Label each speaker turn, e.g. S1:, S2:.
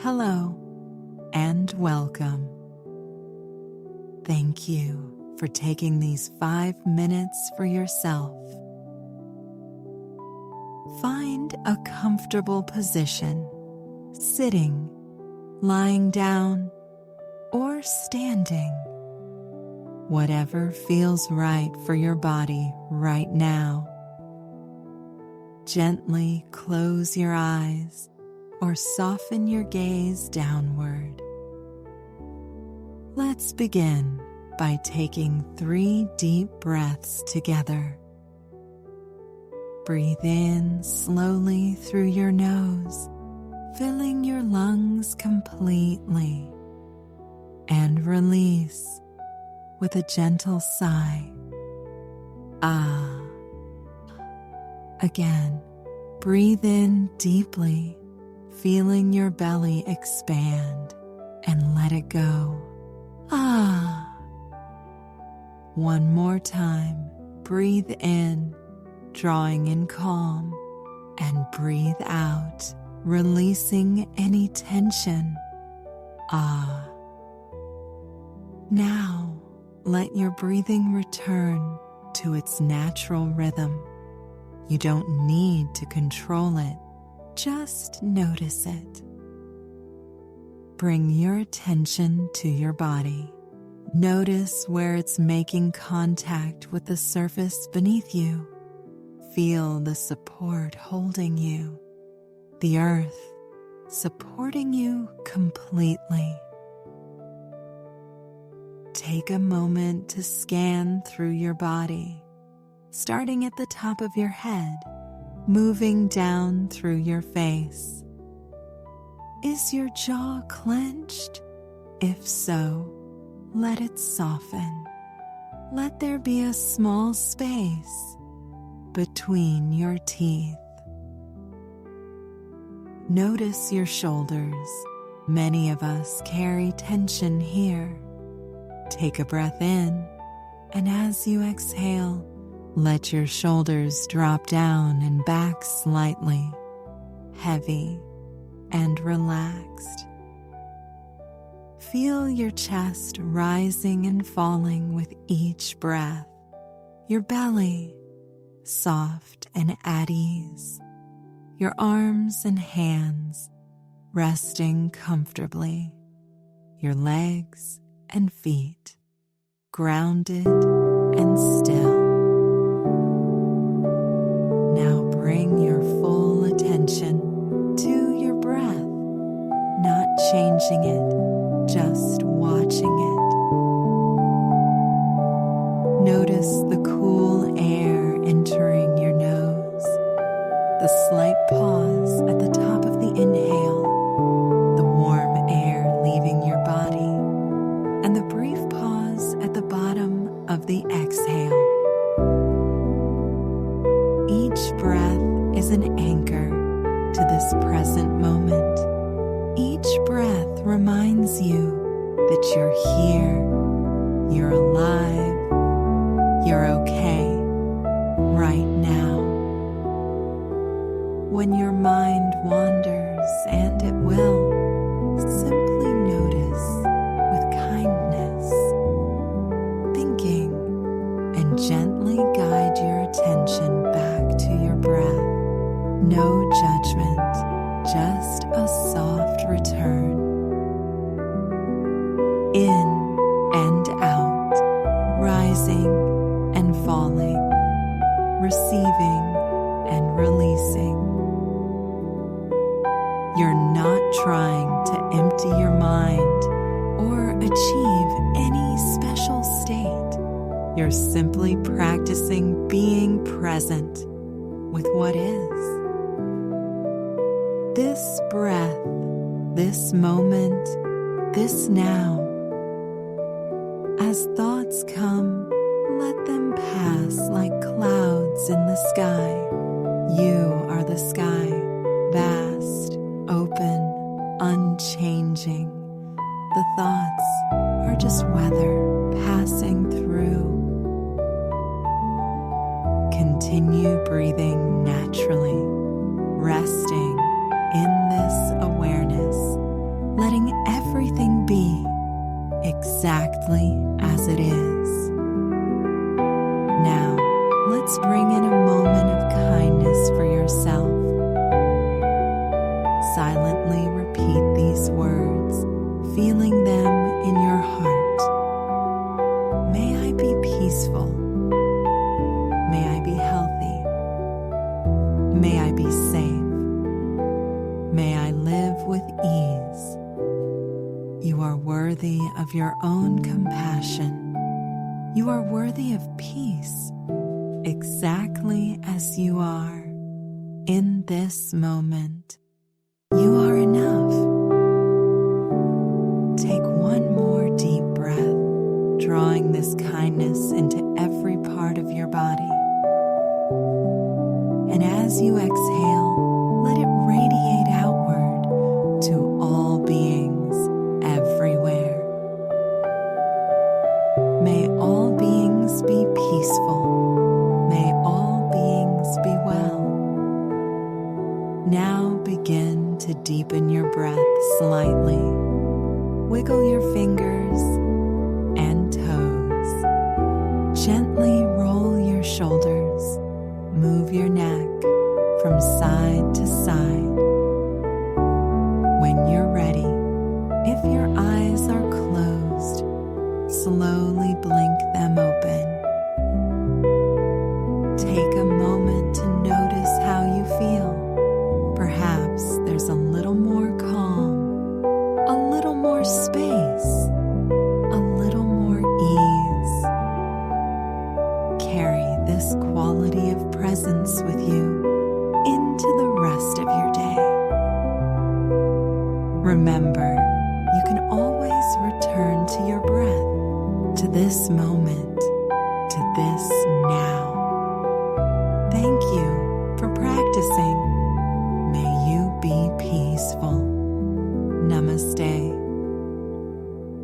S1: Hello and welcome. Thank you for taking these 5 minutes for yourself. Find a comfortable position, sitting, lying down, or standing. Whatever feels right for your body right now. Gently close your eyes or soften your gaze downward. Let's begin by taking 3 deep breaths together. Breathe in slowly through your nose, filling your lungs completely, and release with a gentle sigh. Ah. Again, breathe in deeply, feeling your belly expand, and let it go. Ah. One more time, breathe in, drawing in calm, and breathe out, releasing any tension. Ah. Now, let your breathing return to its natural rhythm. You don't need to control it, just notice it. Bring your attention to your body. Notice where it's making contact with the surface beneath you. Feel the support holding you, the earth supporting you completely. Take a moment to scan through your body, starting at the top of your head, moving down through your face. Is your jaw clenched? If so, let it soften. Let there be a small space between your teeth. Notice your shoulders. Many of us carry tension here. Take a breath in, and as you exhale, let your shoulders drop down and back slightly, heavy and relaxed. Feel your chest rising and falling with each breath. Your belly soft and at ease. Your arms and hands resting comfortably. Your legs and feet grounded and still. Now bring your full attention to your breath, not changing it, just watching it. Notice the cool air entering your nose, the slight pause at the top of the inhale, the warm air leaving your body, and the brief pause at the bottom of the exhale. Each breath is an anchor to this present moment. Each breath reminds you that you're here, you're alive, you're okay, right now. When your mind wanders, and it will, simply notice with kindness, thinking, and gently guide your attention back to your breath. No judgment, just a soft return. In and out, rising and falling, receiving and releasing. You're not trying to empty your mind or achieve any special state. You're simply practicing being present with what is. This breath, this moment, this now. As thoughts come, let them pass like clouds in the sky. You are the sky, vast, open, unchanging. The thoughts are just weather passing through. Continue breathing naturally, resting in this awareness, words, feeling them in your heart. May I be peaceful. May I be healthy. May I be safe. May I live with ease. You are worthy of your own compassion. You are worthy of peace, exactly as you are. In this moment, you are enough. Take one more deep breath, drawing this kindness into every part of your body. And as you exhale, let it radiate outward to all beings everywhere. May all beings be peaceful. May all beings be well. Now begin to deepen your breath slightly. Wiggle your fingers and toes. Gently roll your shoulders. Move your neck from side to side. When you're ready, if your eyes are closed, slowly blink them open. Take a moment to notice how you feel. Perhaps there's a little more calm, a little more space, a little more ease. Carry this quality of presence with you into the rest of your day. Remember, you can always return to your breath, to this moment, to this now. Thank you for practicing. May you be peaceful. Namaste.